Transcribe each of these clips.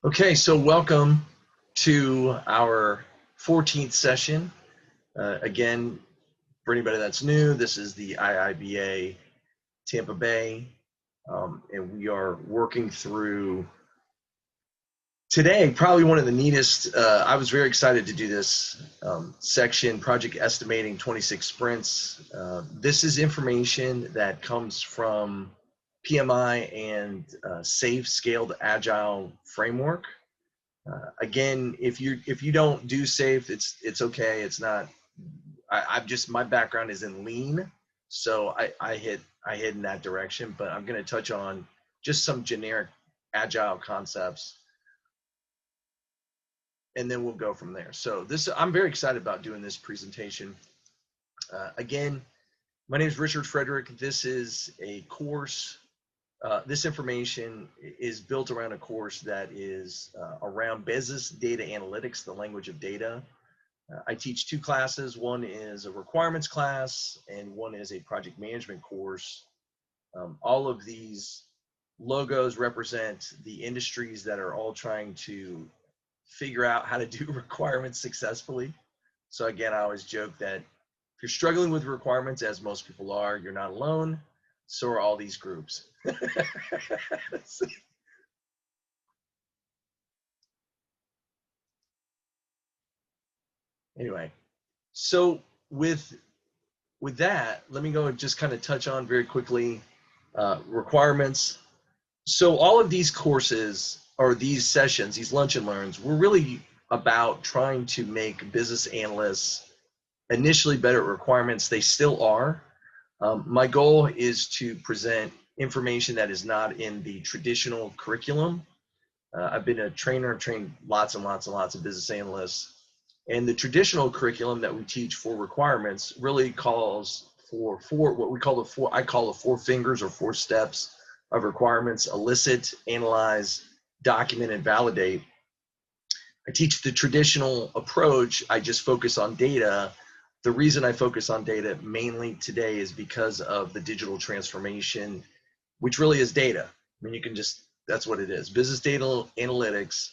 Okay, so welcome to our 14th session. Again, for anybody that's new, this is the IIBA Tampa Bay, and we are working through today probably one of the neatest. I was very excited to do this section, Project Estimating 26 Sprints. This is information that comes from PMI and Safe Scaled Agile Framework. Again, if you don't do safe, it's okay. It's not. I'm just, my background is in lean, so I head in that direction. But I'm going to touch on just some generic agile concepts, and then we'll go from there. So I'm very excited about doing this presentation. Again, my name is Richard Frederick. This is a course. This information is built around a course that is around business data analytics, the language of data. I teach two classes. One is a requirements class, and one is a project management course. All of these logos represent the industries that are all trying to figure out how to do requirements successfully. So again, I always joke that if you're struggling with requirements, as most people are, you're not alone. So are all these groups. Anyway, so with that, let me go and just kind of touch on very quickly requirements. So all of these courses or these sessions, these lunch and learns, were really about trying to make business analysts initially better at requirements. They still are. My goal is to present information that is not in the traditional curriculum. I've been a trainer, I've trained lots and lots and lots of business analysts. And the traditional curriculum that we teach for requirements really calls for what we call I call the four fingers or four steps of requirements: elicit, analyze, document, and validate. I teach the traditional approach. I just focus on data. The reason I focus on data mainly today is because of the digital transformation, which really is data. I mean, that's what it is. Business data analytics,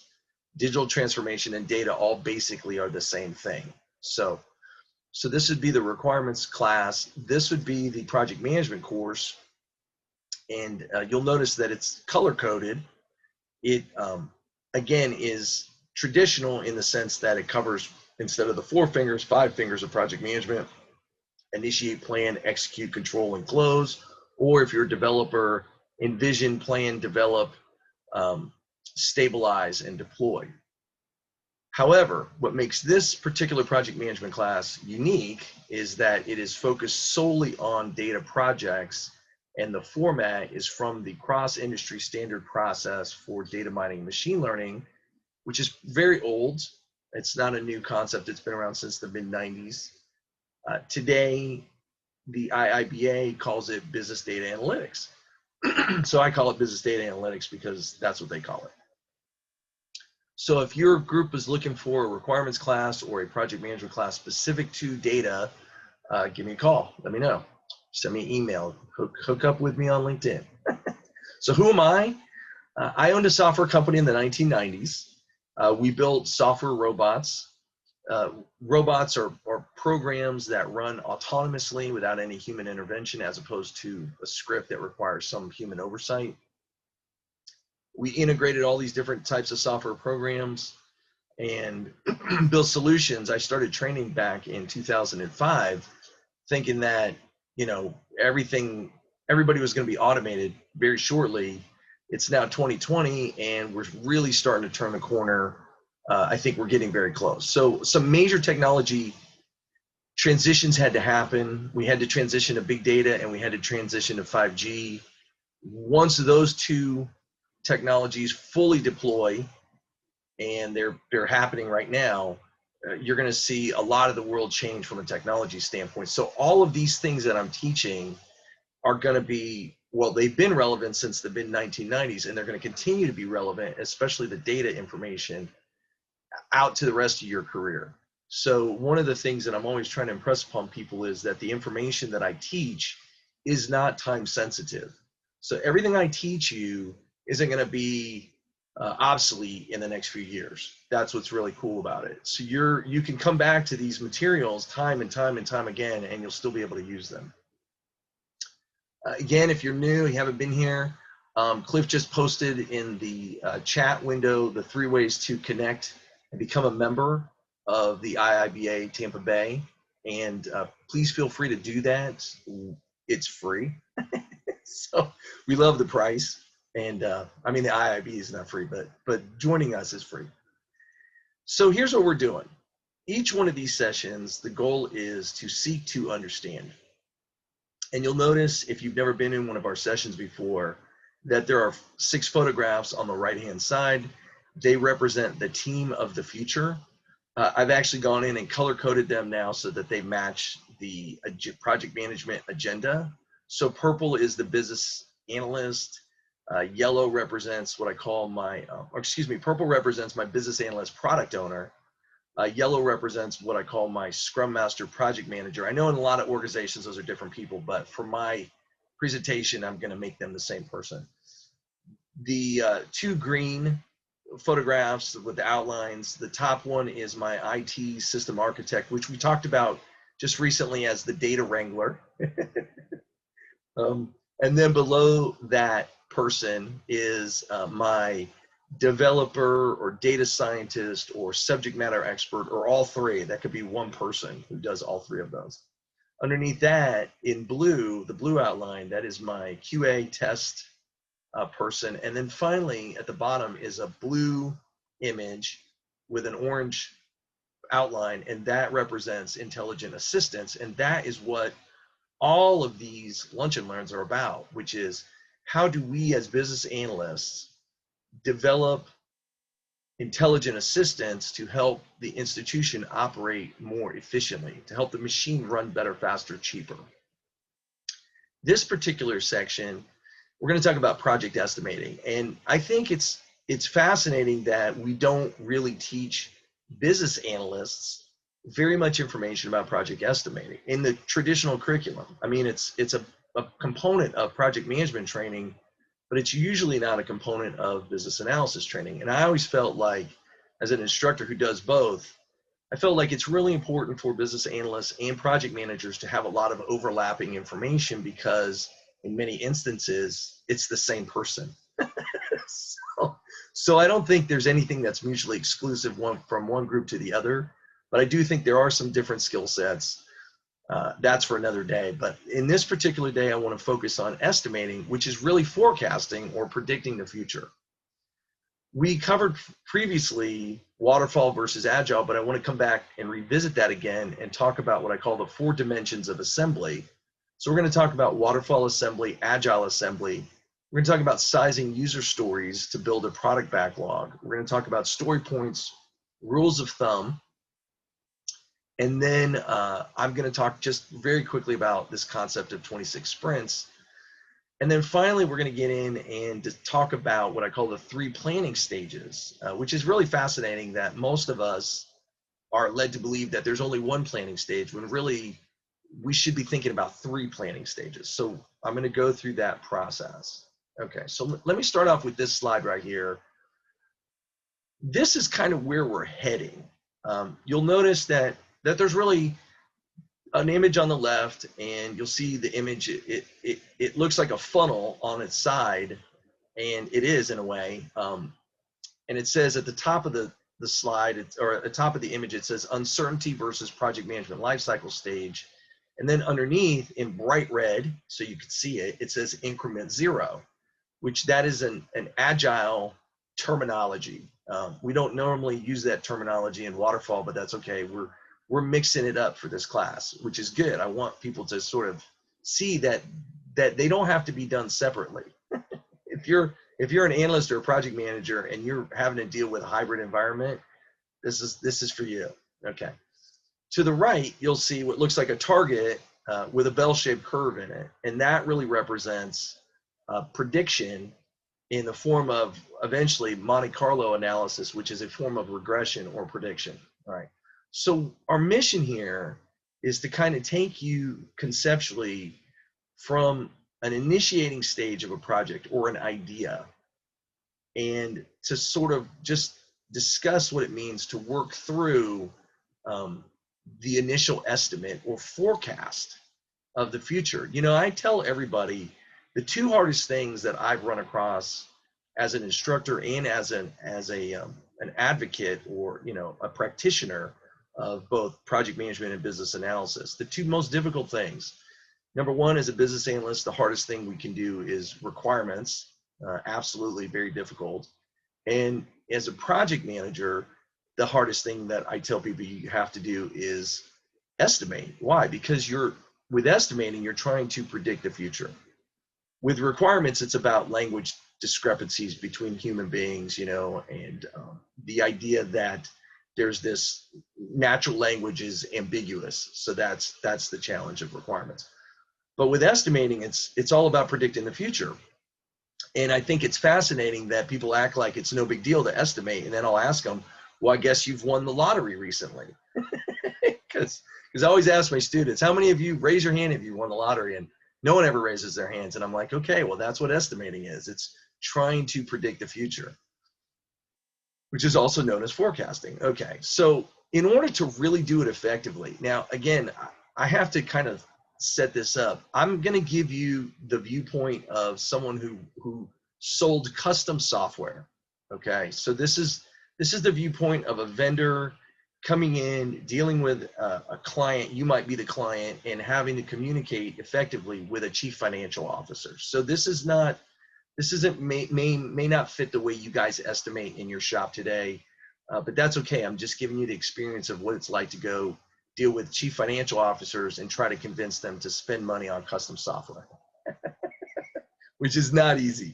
digital transformation, and data all basically are the same thing. So this would be the requirements class. This would be the project management course. And you'll notice that it's color coded. It, again, is traditional in the sense that it covers, instead of the four fingers, five fingers of project management: initiate, plan, execute, control, and close. Or if you're a developer, envision, plan, develop, stabilize, and deploy. However, what makes this particular project management class unique is that it is focused solely on data projects, and the format is from the cross-industry standard process for data mining and machine learning, which is very old. It's not a new concept. It's been around since the mid-90s. Today, the IIBA calls it business data analytics. So I call it business data analytics because that's what they call it. So if your group is looking for a requirements class or a project management class specific to data, give me a call. Let me know. Send me an email. Hook up with me on LinkedIn. So who am I? I owned a software company in the 1990s. We built software robots. Robots are programs that run autonomously without any human intervention, as opposed to a script that requires some human oversight. We integrated all these different types of software programs and built solutions. I started training back in 2005, thinking that, everybody was going to be automated very shortly. It's now 2020, and we're really starting to turn the corner. I think we're getting very close. So some major technology transitions had to happen. We had to transition to big data, and we had to transition to 5G. Once those two technologies fully deploy, and they're happening right now, you're going to see a lot of the world change from a technology standpoint. So all of these things that I'm teaching are going to be, well, they've been relevant since the mid-1990s, and they're going to continue to be relevant, especially the data information, out to the rest of your career. So one of the things that I'm always trying to impress upon people is that the information that I teach is not time sensitive. So everything I teach you isn't going to be obsolete in the next few years. That's what's really cool about it. So you can come back to these materials time and time and time again, and you'll still be able to use them. Again, if you're new, you haven't been here, Cliff just posted in the chat window the 3 ways to connect and become a member of the IIBA Tampa Bay. And please feel free to do that. It's free. So we love the price. And I mean, the IIB is not free, but joining us is free. So here's what we're doing. Each one of these sessions, the goal is to seek to understand. And you'll notice, if you've never been in one of our sessions before, that there are 6 photographs on the right-hand side. They represent the team of the future. I've actually gone in and color-coded them now so that they match the project management agenda. So purple is the business analyst. Yellow represents what I call my, purple represents my business analyst product owner. Yellow represents what I call my Scrum Master project manager. I know in a lot of organizations those are different people, but for my presentation, I'm going to make them the same person. The 2 green photographs with the outlines, the top one is my IT system architect, which we talked about just recently as the data wrangler. And then below that person is my developer or data scientist or subject matter expert, or all 3. That could be one person who does all 3 of those. Underneath that, in blue, the blue outline, that is my QA test person. And then finally, at the bottom is a blue image with an orange outline, and that represents intelligent assistance. And that is what all of these lunch and learns are about, which is how do we as business analysts develop intelligent assistants to help the institution operate more efficiently, to help the machine run better, faster, cheaper. This particular section, we're going to talk about project estimating. And I think it's fascinating that we don't really teach business analysts very much information about project estimating in the traditional curriculum. I mean, it's a component of project management training, but it's usually not a component of business analysis training. And I always felt like, as an instructor who does both, I felt like it's really important for business analysts and project managers to have a lot of overlapping information, because in many instances, it's the same person. So I don't think there's anything that's mutually exclusive from one group to the other, but I do think there are some different skill sets. That's for another day. But in this particular day, I want to focus on estimating, which is really forecasting or predicting the future. We covered previously waterfall versus agile, but I want to come back and revisit that again and talk about what I call the 4 dimensions of assembly. So we're going to talk about waterfall assembly, agile assembly. We're going to talk about sizing user stories to build a product backlog. We're going to talk about story points, rules of thumb. And then I'm going to talk just very quickly about this concept of 26 sprints. And then finally, we're going to get in and to talk about what I call the 3 planning stages, which is really fascinating that most of us are led to believe that there's only one planning stage, when really we should be thinking about 3 planning stages. So I'm going to go through that process. Okay, so let me start off with this slide right here. This is kind of where we're heading. You'll notice that there's really an image on the left, and you'll see the image, it looks like a funnel on its side, and it is in a way. And it says at the top of the slide, or at the top of the image, it says uncertainty versus project management lifecycle stage. And then underneath in bright red, so you can see it, it says increment 0, which that is an agile terminology. We don't normally use that terminology in waterfall, but that's okay. We're mixing it up for this class, which is good. I want people to sort of see that they don't have to be done separately. If you're an analyst or a project manager and you're having to deal with a hybrid environment, this is for you. Okay. To the right, you'll see what looks like a target with a bell-shaped curve in it, and that really represents prediction in the form of eventually Monte Carlo analysis, which is a form of regression or prediction. All right. So our mission here is to kind of take you conceptually from an initiating stage of a project or an idea, and to sort of just discuss what it means to work through the initial estimate or forecast of the future. You know, I tell everybody the two hardest things that I've run across as an instructor and as an advocate, or a practitioner of both project management and business analysis. The two most difficult things. Number one, as a business analyst, the hardest thing we can do is requirements. Absolutely very difficult. And as a project manager, the hardest thing that I tell people you have to do is estimate. Why? Because with estimating, you're trying to predict the future. With requirements, it's about language discrepancies between human beings, and the idea that there's this natural language is ambiguous. So that's the challenge of requirements. But with estimating, it's all about predicting the future. And I think it's fascinating that people act like it's no big deal to estimate. And then I'll ask them, well, I guess you've won the lottery recently. Because I always ask my students, how many of you raise your hand if you won the lottery? And no one ever raises their hands. And I'm like, okay, well, that's what estimating is. It's trying to predict the future, which is also known as forecasting. Okay, so in order to really do it effectively, now, again, I have to kind of set this up. I'm going to give you the viewpoint of someone who sold custom software. Okay, so this is the viewpoint of a vendor coming in, dealing with a client. You might be the client, and having to communicate effectively with a chief financial officer. So this may not fit the way you guys estimate in your shop today, but that's okay. I'm just giving you the experience of what it's like to go deal with chief financial officers and try to convince them to spend money on custom software, which is not easy.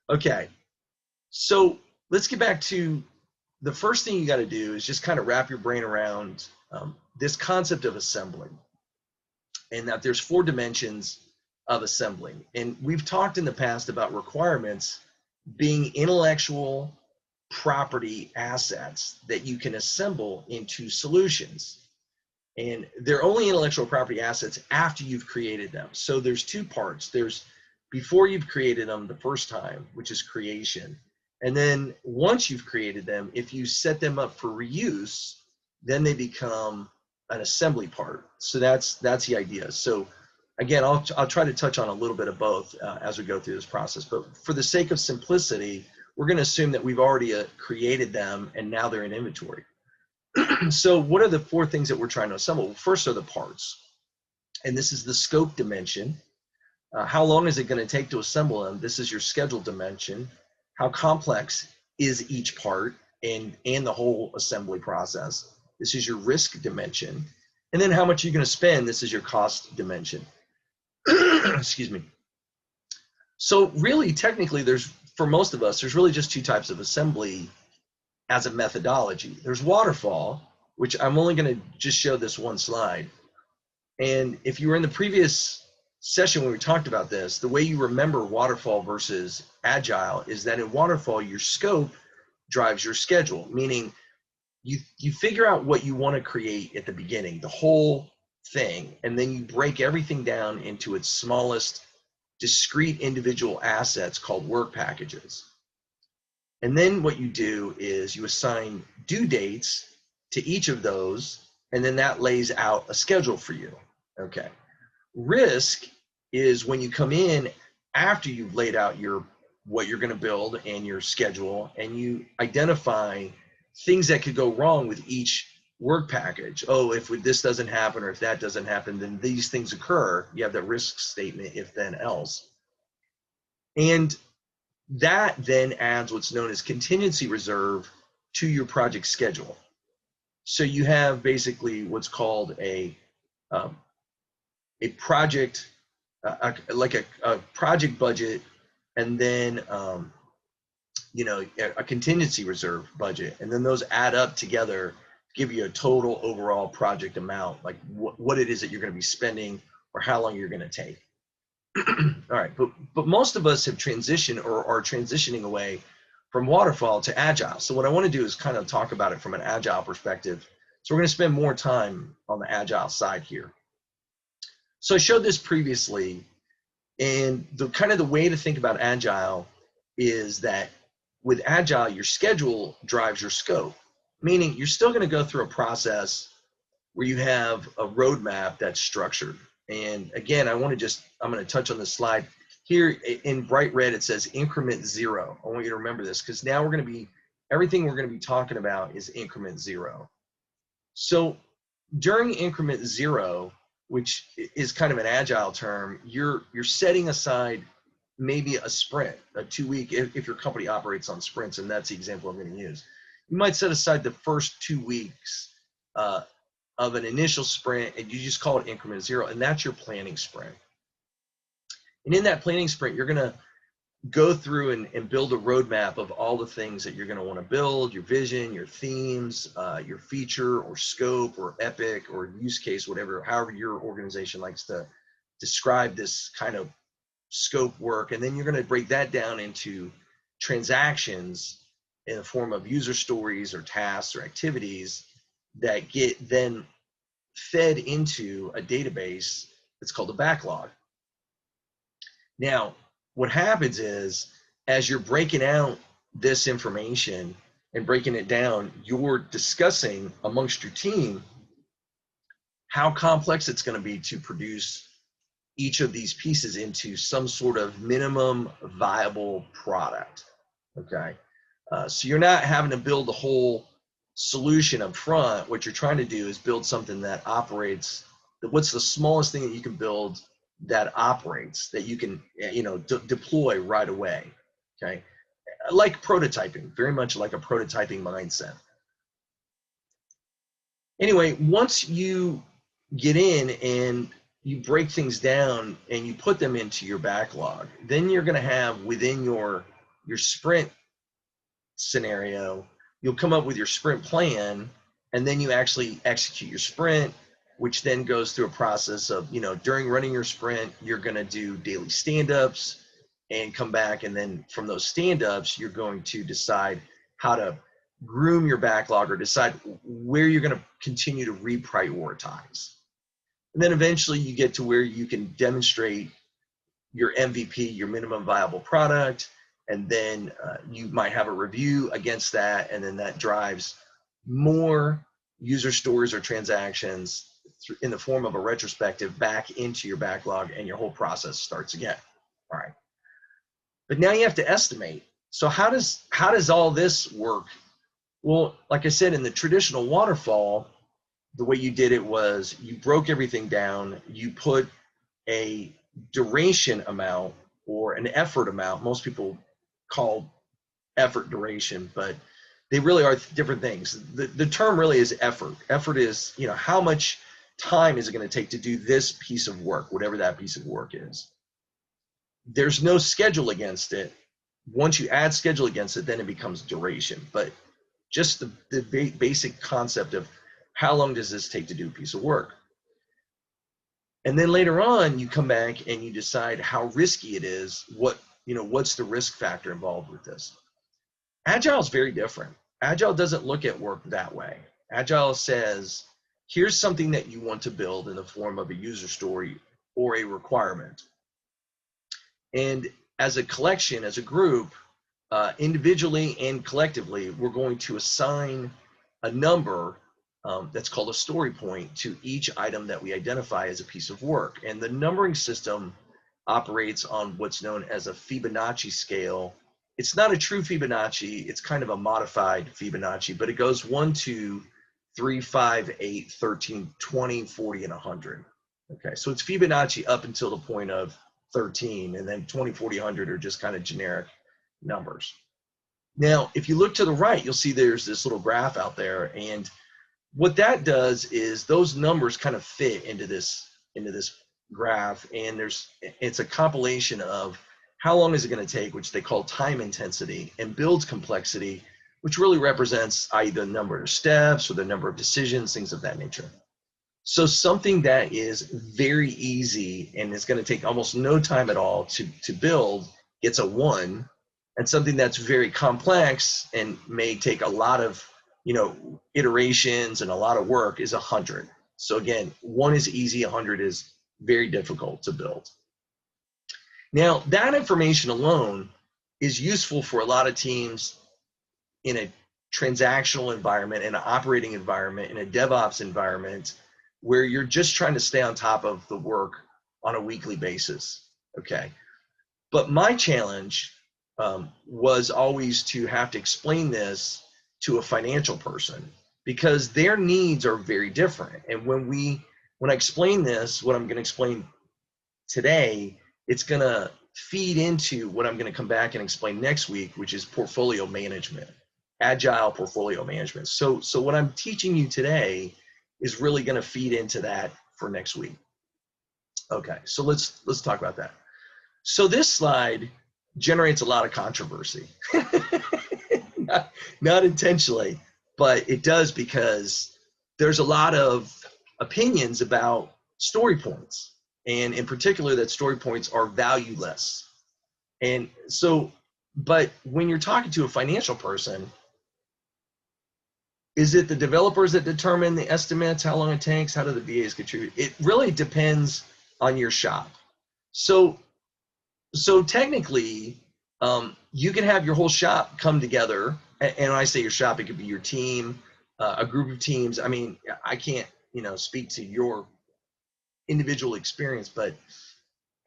Okay, so let's get back to the first thing you got to do is just kind of wrap your brain around this concept of assembling, and that there's 4 dimensions of assembling. And we've talked in the past about requirements being intellectual property assets that you can assemble into solutions. And they're only intellectual property assets after you've created them. So there's 2 parts. There's before you've created them the first time, which is creation. And then once you've created them, if you set them up for reuse, then they become an assembly part. So that's the idea. So again, I'll try to touch on a little bit of both as we go through this process. But for the sake of simplicity, we're going to assume that we've already created them and now they're in inventory. So what are the 4 things that we're trying to assemble? Well, first are the parts. And this is the scope dimension. How long is it going to take to assemble them? This is your schedule dimension. How complex is each part and the whole assembly process? This is your risk dimension. And then how much you're going to spend? This is your cost dimension. Excuse me. So really, technically, for most of us, there's really just 2 types of assembly as a methodology. There's waterfall, which I'm only going to just show this one slide. And if you were in the previous session when we talked about this, the way you remember waterfall versus agile is that in waterfall, your scope drives your schedule, meaning you figure out what you want to create at the beginning, the whole thing, and then you break everything down into its smallest discrete individual assets called work packages. And then what you do is you assign due dates to each of those, and then that lays out a schedule for you. Okay. Risk is when you come in after you've laid out what you're going to build and your schedule, and you identify things that could go wrong with each work package. Oh, if this doesn't happen or if that doesn't happen, then these things occur. You have the risk statement, if then else. And that then adds what's known as contingency reserve to your project schedule. So you have basically what's called a project, like a project budget, and then a contingency reserve budget, and then those add up together to give you a total overall project amount, like what it is that you're going to be spending or how long you're going to take. All right, but most of us have transitioned or are transitioning away from waterfall to agile. So what I want to do is kind of talk about it from an agile perspective. So we're going to spend more time on the agile side here. So I showed this previously, and the way to think about agile is that with Agile, your schedule drives your scope, meaning you're still going to go through a process where you have a roadmap that's structured. And again, I'm going to touch on this slide. Here in bright red, it says increment 0. I want you to remember this because now everything we're going to be talking about is increment 0. So during increment 0, which is kind of an agile term, you're setting aside maybe a sprint, a 2-week, if your company operates on sprints, and that's the example I'm going to use. You might set aside the first 2 weeks of an initial sprint, and you just call it increment 0, and that's your planning sprint. And in that planning sprint, you're going to go through and build a roadmap of all the things that you're going to want to build, your vision, your themes, your feature or scope or epic or use case, however your organization likes to describe this kind of scope work. And then you're going to break that down into transactions in the form of user stories or tasks or activities that get then fed into a database that's called a backlog. Now, what happens is, as you're breaking out this information and breaking it down, you're discussing amongst your team how complex it's going to be to produce each of these pieces into some sort of minimum viable product. Okay, so you're not having to build the whole solution up front. What you're trying to do is build something that operates. What's the smallest thing that you can build that operates, that you can deploy right away? Okay, like prototyping, very much like a prototyping mindset. Anyway, once you get in and you break things down and you put them into your backlog, then you're going to have within your sprint scenario, you'll come up with your sprint plan, and then you actually execute your sprint, which then goes through a process of, during running your sprint, you're going to do daily stand-ups and come back, and then from those stand-ups, you're going to decide how to groom your backlog or decide where you're going to continue to reprioritize. And then eventually you get to where you can demonstrate your MVP, your minimum viable product, and then you might have a review against that, and then that drives more user stories or transactions in the form of a retrospective back into your backlog, and your whole process starts again. All right. But now you have to estimate. So how does all this work? Well, like I said, in the traditional waterfall, the way you did it was you broke everything down, you put a duration amount or an effort amount. Most people call effort duration, but they really are different things. The term really is effort. Effort is, how much time is it going to take to do this piece of work, whatever that piece of work is. There's no schedule against it. Once you add schedule against it, then it becomes duration. But just the basic concept of how long does this take to do a piece of work? And then later on, you come back and you decide how risky it is. What's the risk factor involved with this? Agile is very different. Agile doesn't look at work that way. Agile says, here's something that you want to build in the form of a user story or a requirement. And as a collection, as a group, individually and collectively, we're going to assign a number that's called a story point to each item that we identify as a piece of work. And the numbering system operates on what's known as a Fibonacci scale. It's not a true Fibonacci, it's kind of a modified Fibonacci, but it goes 1, 2, 3, 5, 8, 13, 20, 40, and 100. Okay, so it's Fibonacci up until the point of 13, and then 20, 40, 100 are just kind of generic numbers. Now, if you look to the right, you'll see there's this little graph out there, and what that does is those numbers kind of fit into this graph, and it's a compilation of how long is it going to take, which they call time intensity, and build complexity, which really represents either the number of steps or the number of decisions, things of that nature. So something that is very easy and is going to take almost no time at all to build gets a 1, and something that's very complex and may take a lot of iterations and a lot of work is 100. So again, 1 is easy, 100 is very difficult to build. Now, that information alone is useful for a lot of teams in a transactional environment, in an operating environment, in a DevOps environment, where you're just trying to stay on top of the work on a weekly basis. Okay. But my challenge was always to have to explain this to a financial person, because their needs are very different. And when I explain this, what I'm going to explain today, it's going to feed into what I'm going to come back and explain next week, which is portfolio management, agile portfolio management. So what I'm teaching you today is really going to feed into that for next week. Okay, so let's talk about that. So this slide generates a lot of controversy. not intentionally, but it does, because there's a lot of opinions about story points, and in particular that story points are valueless. And so, but when you're talking to a financial person, is it the developers that determine the estimates, how long it takes, how do the VAs contribute? It really depends on your shop. So technically, you can have your whole shop come together, and when I say your shop, it could be your team, a group of teams. I mean, I can't, speak to your individual experience, but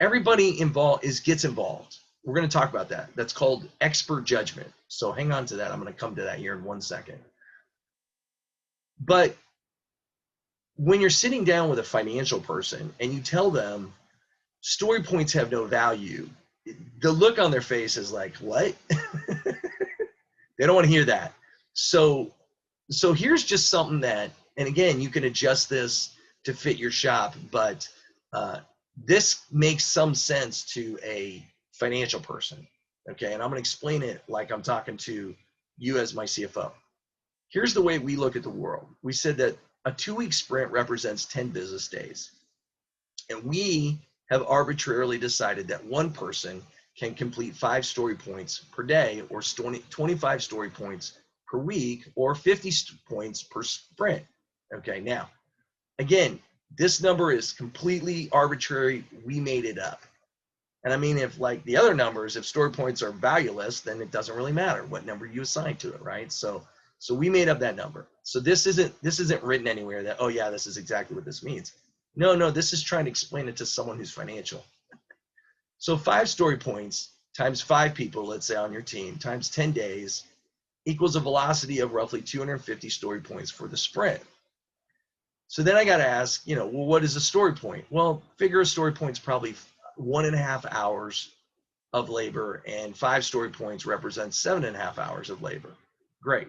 everybody involved gets involved. We're going to talk about that. That's called expert judgment. So hang on to that. I'm going to come to that here in 1 second. But when you're sitting down with a financial person and you tell them story points have no value, the look on their face is like, what? They don't want to hear that. So here's just something that, and again, you can adjust this to fit your shop, but this makes some sense to a financial person. Okay, and I'm going to explain it like I'm talking to you as my CFO. Here's the way we look at the world. We said that a 2-week sprint represents 10 business days. And we have arbitrarily decided that one person can complete 5 story points per day, or 25 story points per week, or 50 points per sprint. Okay, now, again, this number is completely arbitrary. We made it up. And I mean, if like the other numbers, if story points are valueless, then it doesn't really matter what number you assign to it, right? So we made up that number. So this isn't written anywhere that, oh yeah, this is exactly what this means. No, this is trying to explain it to someone who's financial. So 5 story points times 5 people, let's say on your team, times 10 days equals a velocity of roughly 250 story points for the sprint. So then I got to ask, well, what is a story point? Well, figure a story point's probably 1.5 hours of labor, and 5 story points represents 7.5 hours of labor. Great.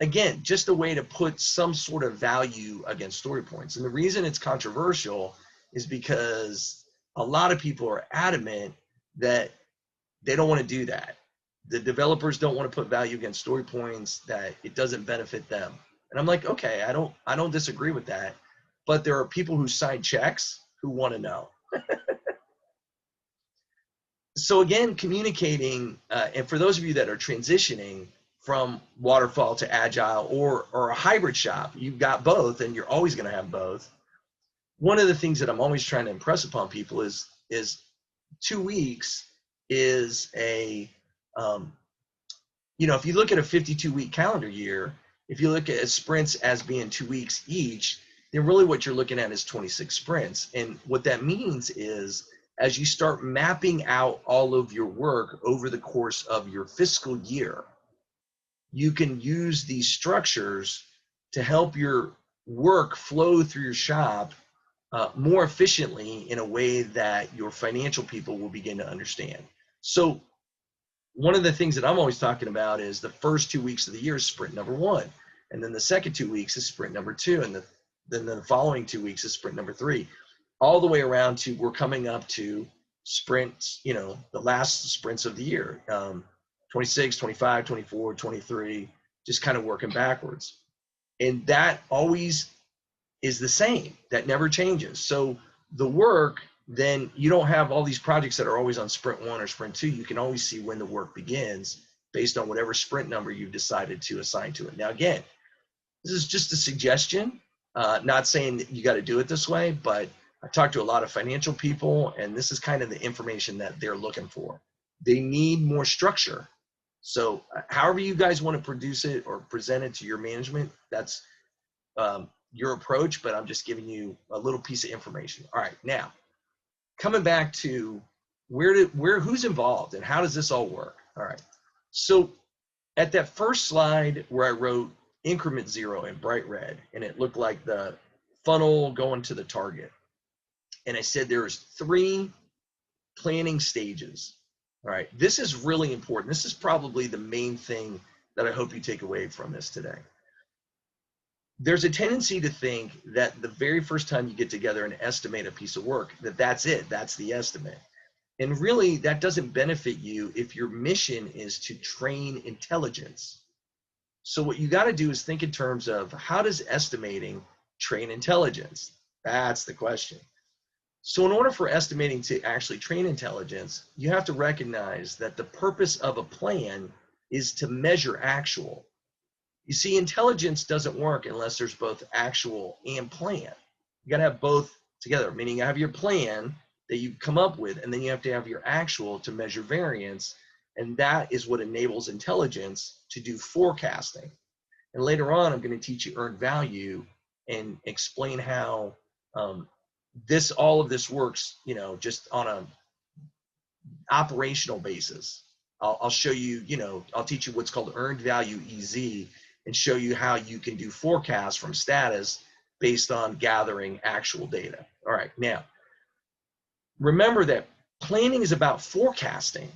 Again, just a way to put some sort of value against story points. And the reason it's controversial is because a lot of people are adamant that they don't want to do that. The developers don't want to put value against story points, that it doesn't benefit them. And I'm like, okay, I don't disagree with that, but there are people who sign checks who want to know. So again, communicating, and for those of you that are transitioning from waterfall to agile, or a hybrid shop, you've got both, and you're always going to have both. One of the things that I'm always trying to impress upon people is 2 weeks is a, if you look at a 52-week calendar year, if you look at sprints as being 2 weeks each, then really what you're looking at is 26 sprints. And what that means is, as you start mapping out all of your work over the course of your fiscal year, you can use these structures to help your work flow through your shop more efficiently, in a way that your financial people will begin to understand. So one of the things that I'm always talking about is the first 2 weeks of the year is sprint number 1. And then the second 2 weeks is sprint number 2. And then the following 2 weeks is sprint number 3. All the way around to, we're coming up to sprints, the last sprints of the year. 26, 25, 24, 23, just kind of working backwards. And that always is the same. That never changes. So the work, then you don't have all these projects that are always on sprint 1 or sprint 2. You can always see when the work begins based on whatever sprint number you've decided to assign to it. Now, again, this is just a suggestion, not saying that you got to do it this way, but I talked to a lot of financial people, and this is kind of the information that they're looking for. They need more structure. So however you guys want to produce it or present it to your management, that's your approach, but I'm just giving you a little piece of information. All right, now coming back to who's involved and how does this all work? All right, so at that first slide where I wrote increment 0 in bright red, and it looked like the funnel going to the target, and I said there's 3 planning stages. All right, this is really important. This is probably the main thing that I hope you take away from this today. There's a tendency to think that the very first time you get together and estimate a piece of work, that's it, that's the estimate. And really, that doesn't benefit you if your mission is to train intelligence. So what you got to do is think in terms of, how does estimating train intelligence? That's the question. So in order for estimating to actually train intelligence, you have to recognize that the purpose of a plan is to measure actual. You see, intelligence doesn't work unless there's both actual and plan. You got to have both together, meaning you have your plan that you come up with, and then you have to have your actual to measure variance, and that is what enables intelligence to do forecasting. And later on, I'm going to teach you earned value and explain how all of this works, just on a operational basis. I'll show you, I'll teach you what's called earned value EZ, and show you how you can do forecasts from status based on gathering actual data. All right, now, remember that planning is about forecasting.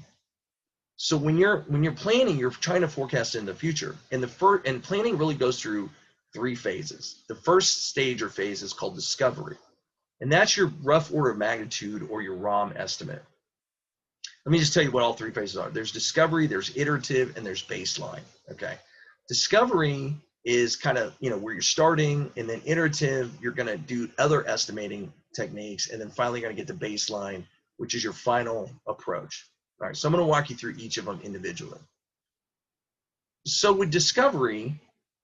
So when you're planning, you're trying to forecast in the future. And planning really goes through 3 phases. The first stage or phase is called discovery. And that's your rough order of magnitude or your ROM estimate. Let me just tell you what all 3 phases are. There's discovery, there's iterative, and there's baseline. Okay. Discovery is kind of, where you're starting, and then iterative, you're going to do other estimating techniques, and then finally you're going to get to baseline, which is your final approach. All right, so I'm going to walk you through each of them individually. So with discovery,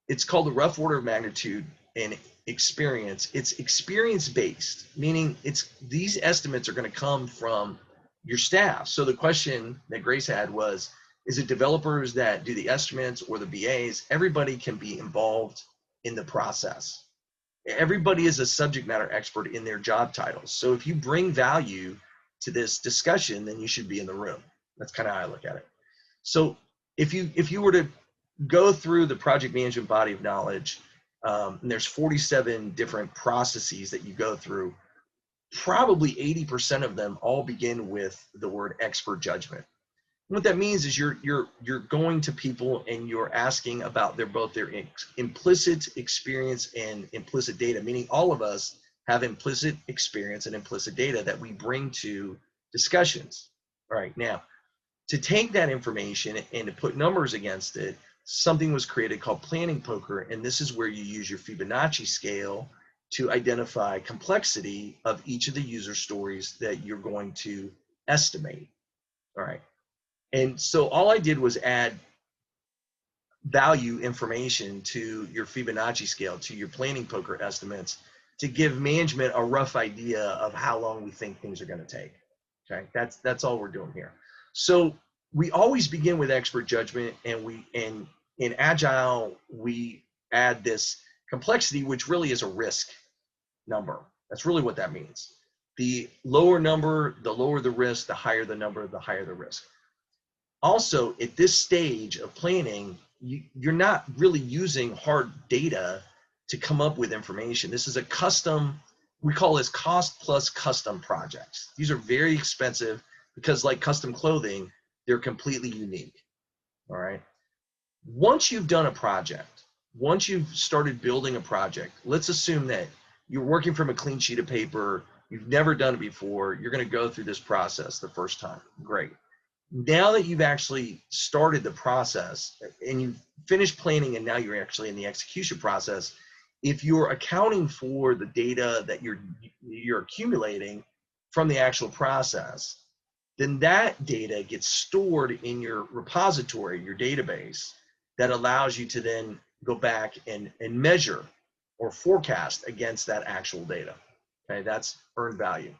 it's called the rough order of magnitude and experience. It's experience-based, meaning these estimates are going to come from your staff. So the question that Grace had was, is it developers that do the estimates or the BAs? Everybody can be involved in the process. Everybody is a subject matter expert in their job titles. So if you bring value to this discussion, then you should be in the room. That's kind of how I look at it. So if you were to go through the project management body of knowledge, and there's 47 different processes that you go through, probably 80% of them all begin with the word expert judgment. What that means is you're going to people and you're asking about both their implicit experience and implicit data, meaning all of us have implicit experience and implicit data that we bring to discussions. All right, now, to take that information and to put numbers against it, something was created called planning poker, and this is where you use your Fibonacci scale to identify complexity of each of the user stories that you're going to estimate. All right. And so all I did was add value information to your Fibonacci scale, to your planning poker estimates, to give management a rough idea of how long we think things are going to take. Okay, that's all we're doing here. So we always begin with expert judgment, and in Agile we add this complexity, which really is a risk number. That's really what that means. The lower number, the lower the risk, the higher the number, the higher the risk. Also, at this stage of planning, you're not really using hard data to come up with information. This is a custom, we call this cost plus custom projects. These are very expensive because, like custom clothing, they're completely unique. All right. Once you've done a project, once you've started building a project, let's assume that you're working from a clean sheet of paper, you've never done it before, you're going to go through this process the first time. Great. Now that you've actually started the process and you've finished planning and now you're actually in the execution process, if you're accounting for the data that you're accumulating from the actual process, then that data gets stored in your repository, your database, that allows you to then go back and measure or forecast against that actual data. Okay, that's earned value.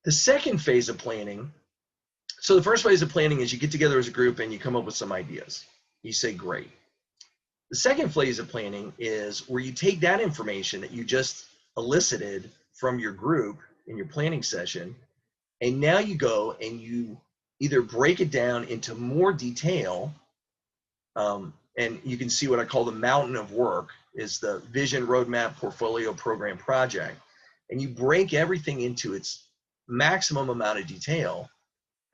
The second phase of planning So the first phase of planning is you get together as a group and you come up with some ideas. You say, great. The second phase of planning is where you take that information that you just elicited from your group in your planning session, and now you go and you either break it down into more detail, and you can see what I call the mountain of work is the vision, roadmap, portfolio, program, project. And you break everything into its maximum amount of detail,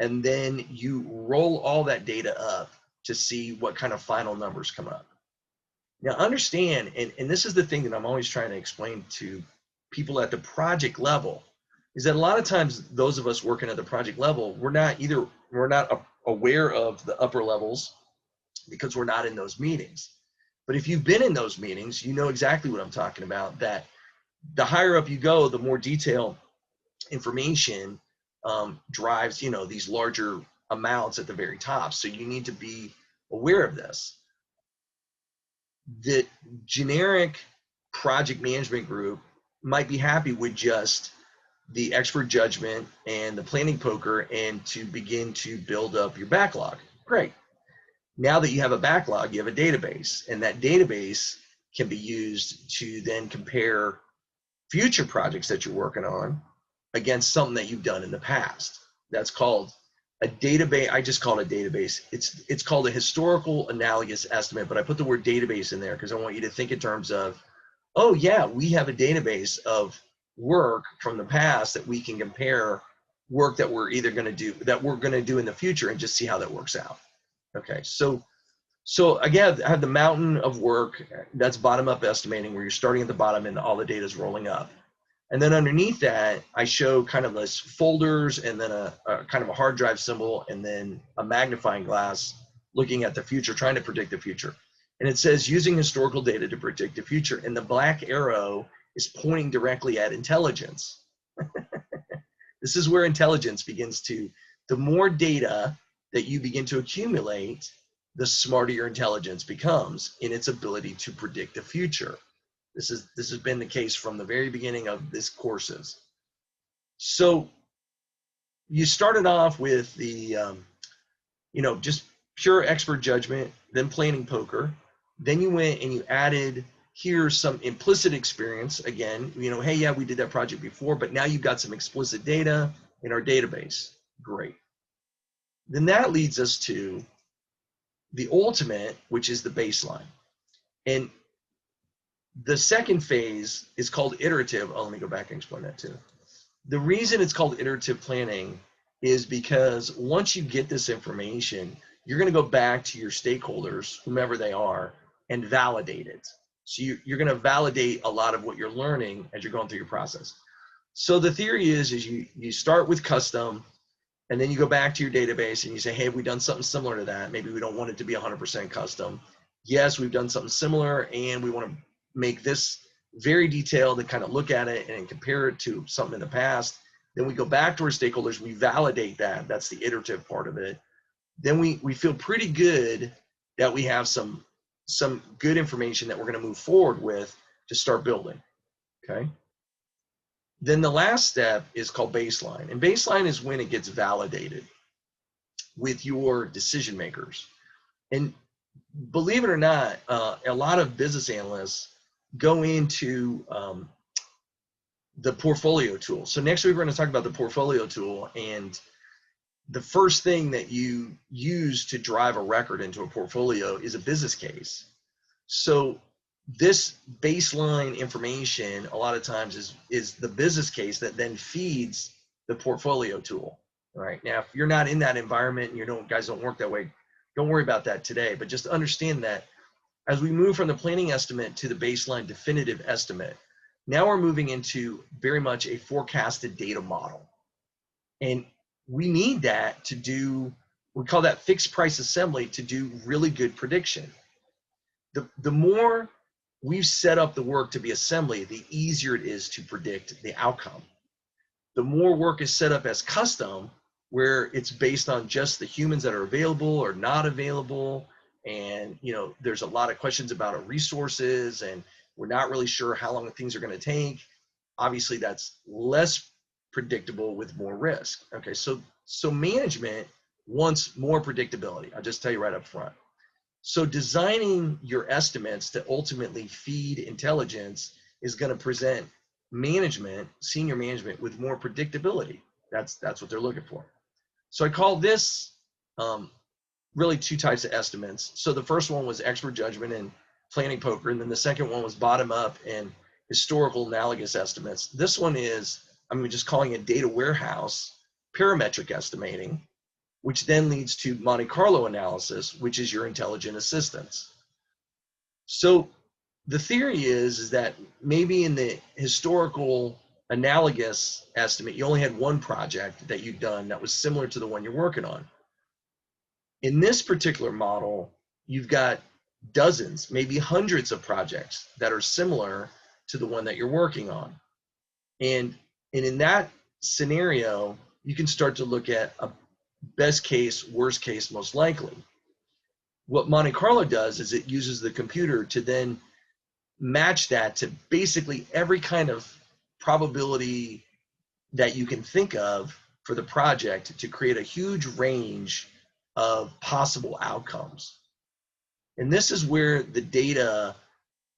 and then you roll all that data up to see what kind of final numbers come up. Now understand, and this is the thing that I'm always trying to explain to people at the project level, is that a lot of times those of us working at the project level, we're not aware of the upper levels because we're not in those meetings. But if you've been in those meetings, you know exactly what I'm talking about, that the higher up you go, the more detailed information drives, these larger amounts at the very top. So you need to be aware of this. The generic project management group might be happy with just the expert judgment and the planning poker and to begin to build up your backlog. Great. Now that you have a backlog, you have a database, and that database can be used to then compare future projects that you're working on against something that you've done in the past. That's called a database. I just call it a database. It's called a historical analogous estimate, but I put the word database in there because I want you to think in terms of, oh yeah, we have a database of work from the past that we can compare work that we're either going to do, that we're going to do in the future, and just see how that works out. Okay, so again, I have the mountain of work. That's bottom-up estimating, where you're starting at the bottom and all the data is rolling up. And then underneath that, I show kind of this folders, and then a kind of a hard drive symbol, and then a magnifying glass looking at the future, trying to predict the future. And it says using historical data to predict the future. And the black arrow is pointing directly at intelligence. This is where intelligence begins to, the more data that you begin to accumulate, the smarter your intelligence becomes in its ability to predict the future. This has been the case from the very beginning of this courses. So you started off with the, just pure expert judgment, then planning poker. Then you went and you added, here's some implicit experience. Again, hey, yeah, we did that project before, but now you've got some explicit data in our database. Great. Then that leads us to the ultimate, which is the baseline. And the second phase is called iterative. Oh, let me go back and explain that too. The reason it's called iterative planning is because once you get this information, you're going to go back to your stakeholders, whomever they are, and validate it. So you're going to validate a lot of what you're learning as you're going through your process. So the theory is you start with custom, and then you go back to your database and you say, hey, we've done something similar to that. Maybe we don't want it to be 100% custom. Yes, we've done something similar, and we want to make this very detailed and kind of look at it and compare it to something in the past. Then we go back to our stakeholders, we validate that. That's the iterative part of it. Then we feel pretty good that we have some good information that we're going to move forward with to start building. Okay. Then the last step is called baseline. And baseline is when it gets validated with your decision makers. And believe it or not, a lot of business analysts go into the portfolio tool. So next week we're going to talk about the portfolio tool, and the first thing that you use to drive a record into a portfolio is a business case. So this baseline information a lot of times is the business case that then feeds the portfolio tool. All right. Now, if you're not in that environment and guys don't work that way, don't worry about that today. But just understand that as we move from the planning estimate to the baseline definitive estimate, now we're moving into very much a forecasted data model. And we need that to do, we call that fixed price assembly, to do really good prediction. The more we've set up the work to be assembly, the easier it is to predict the outcome. The more work is set up as custom, where it's based on just the humans that are available or not available, and there's a lot of questions about our resources, and we're not really sure how long things are going to take. Obviously, that's less predictable with more risk. Okay, so management wants more predictability. I'll just tell you right up front. So designing your estimates to ultimately feed intelligence is going to present management, senior management, with more predictability. That's what they're looking for. So I call this really two types of estimates. So the first one was expert judgment and planning poker, and then the second one was bottom up and historical analogous estimates. This one is, I'm just calling it data warehouse parametric estimating, which then leads to Monte Carlo analysis, which is your intelligent assistance. So the theory is that maybe in the historical analogous estimate, you only had one project that you'd done that was similar to the one you're working on. In this particular model, you've got dozens, maybe hundreds of projects that are similar to the one that you're working on. And in that scenario, you can start to look at a best case, worst case, most likely. What Monte Carlo does is it uses the computer to then match that to basically every kind of probability that you can think of for the project to create a huge range of possible outcomes. And this is where the data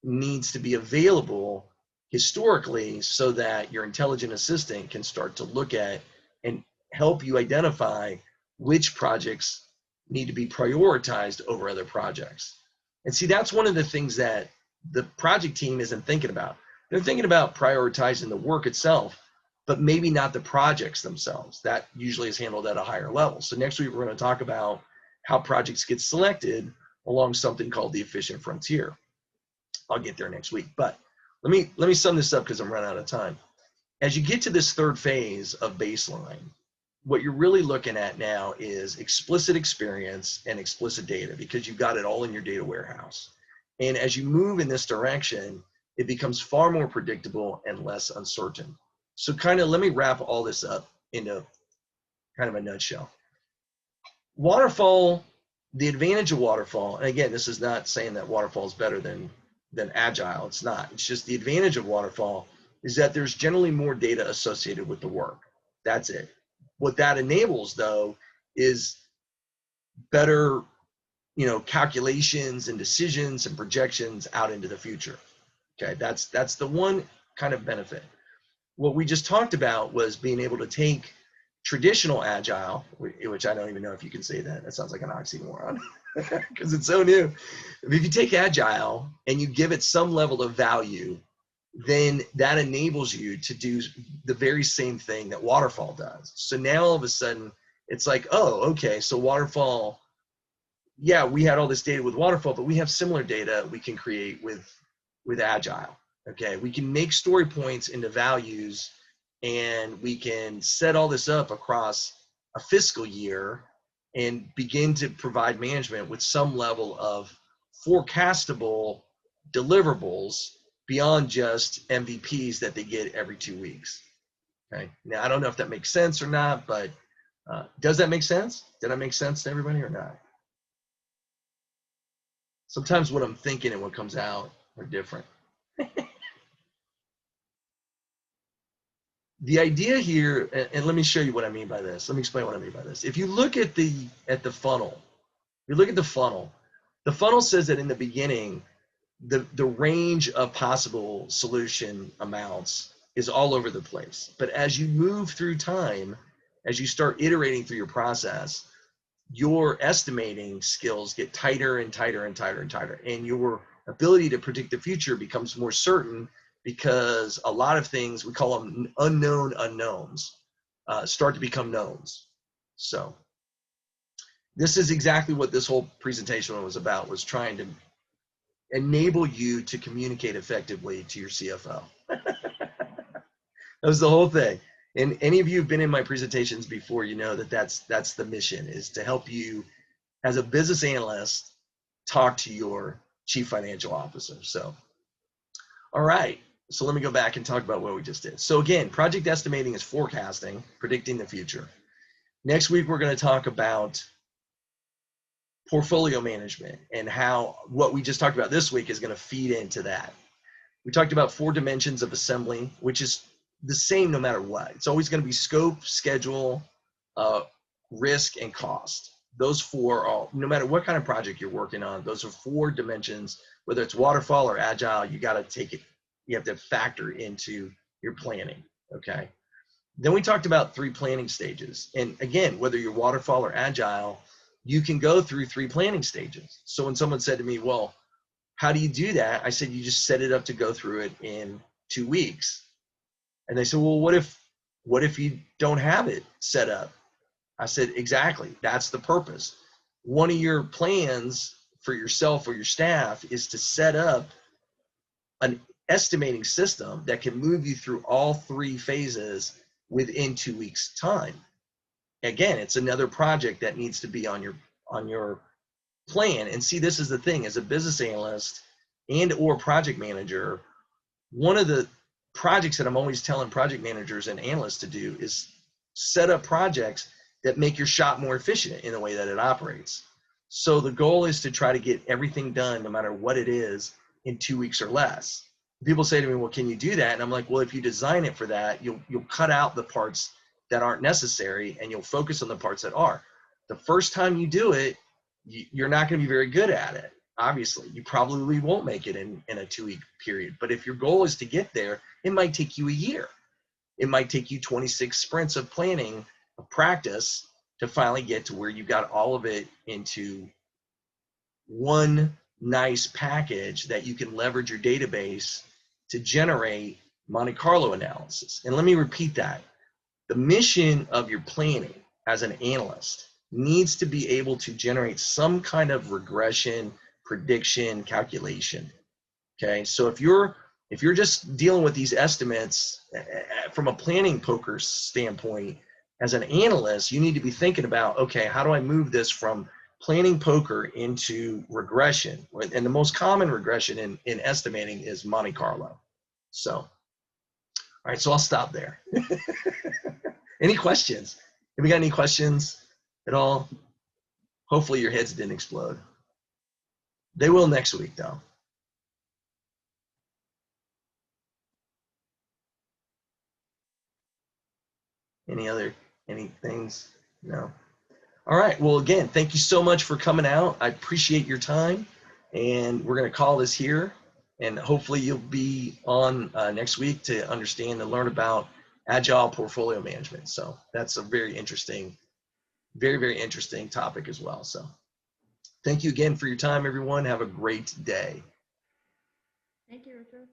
needs to be available historically so that your intelligent assistant can start to look at and help you identify which projects need to be prioritized over other projects. And see, that's one of the things that the project team isn't thinking about. They're thinking about prioritizing the work itself, but maybe not the projects themselves. That usually is handled at a higher level. So next week, we're going to talk about how projects get selected along something called the efficient frontier. I'll get there next week, but let me sum this up because I'm running out of time. As you get to this third phase of baseline, what you're really looking at now is explicit experience and explicit data, because you've got it all in your data warehouse. And as you move in this direction, it becomes far more predictable and less uncertain. So kind of let me wrap all this up into kind of a nutshell. Waterfall, the advantage of waterfall, and again, this is not saying that waterfall is better than agile. It's not. It's just the advantage of waterfall is that there's generally more data associated with the work. That's it. What that enables, though, is better, calculations and decisions and projections out into the future. Okay, that's the one kind of benefit. What we just talked about was being able to take traditional agile, which I don't even know if you can say that. That sounds like an oxymoron because it's so new. If you take agile and you give it some level of value, then that enables you to do the very same thing that waterfall does. So now all of a sudden it's like, oh, okay, so waterfall, yeah, we had all this data with waterfall, but we have similar data we can create with agile. Okay, we can make story points into values, and we can set all this up across a fiscal year and begin to provide management with some level of forecastable deliverables beyond just MVPs that they get every 2 weeks. Okay, now I don't know if that makes sense or not, but does that make sense? Did I make sense to everybody or not? Sometimes what I'm thinking and what comes out are different. The idea here, and let me show you what I mean by this. Let me explain what I mean by this. If you look at the funnel, the funnel says that in the beginning, the range of possible solution amounts is all over the place. But as you move through time, as you start iterating through your process, your estimating skills get tighter and tighter and tighter and tighter, and your ability to predict the future becomes more certain, because a lot of things, we call them unknown unknowns, start to become knowns. So this is exactly what this whole presentation was about, was trying to enable you to communicate effectively to your CFO. That was the whole thing. And any of you who've been in my presentations before, you know that that's the mission, is to help you as a business analyst talk to your chief financial officer. So, all right. So let me go back and talk about what we just did. So again, project estimating is forecasting, predicting the future. Next week, we're going to talk about portfolio management and how what we just talked about this week is going to feed into that. We talked about 4 dimensions of assembly, which is the same no matter what. It's always going to be scope, schedule, risk, and cost. Those four are all, no matter what kind of project you're working on, those are four dimensions. Whether it's waterfall or agile, you got to take it, you have to factor into your planning, okay? Then we talked about 3 planning stages. And again, whether you're waterfall or agile, you can go through 3 planning stages. So when someone said to me, well, how do you do that? I said, you just set it up to go through it in 2 weeks. And they said, well, what if you don't have it set up? I said, exactly, that's the purpose. One of your plans for yourself or your staff is to set up an estimating system that can move you through all 3 phases within 2 weeks time. Again, it's another project that needs to be on your plan. And see, this is the thing, as a business analyst and or project manager, one of the projects that I'm always telling project managers and analysts to do is set up projects that make your shop more efficient in the way that it operates. So the goal is to try to get everything done, no matter what it is, in 2 weeks or less. People say to me, well, can you do that? And I'm like, well, if you design it for that, you'll cut out the parts that aren't necessary and you'll focus on the parts that are. The first time you do it, you're not going to be very good at it. Obviously, you probably won't make it in a 2-week period. But if your goal is to get there, it might take you a year. It might take you 26 sprints of planning, of practice, to finally get to where you got all of it into one nice package that you can leverage your database to generate Monte Carlo analysis. And let me repeat that. The mission of your planning as an analyst needs to be able to generate some kind of regression, prediction, calculation. Okay, so if you're just dealing with these estimates from a planning poker standpoint, as an analyst, you need to be thinking about, okay, how do I move this from planning poker into regression? And the most common regression in estimating is Monte Carlo. So, all right, so I'll stop there. Any questions? Have we got any questions at all? Hopefully your heads didn't explode. They will next week, though. Any things? No. All right. Well, again, thank you so much for coming out. I appreciate your time, and we're going to call this here. And hopefully you'll be on next week to understand and learn about agile portfolio management. So that's a very interesting, very interesting topic as well. So thank you again for your time, everyone. Have a great day. Thank you, Richard.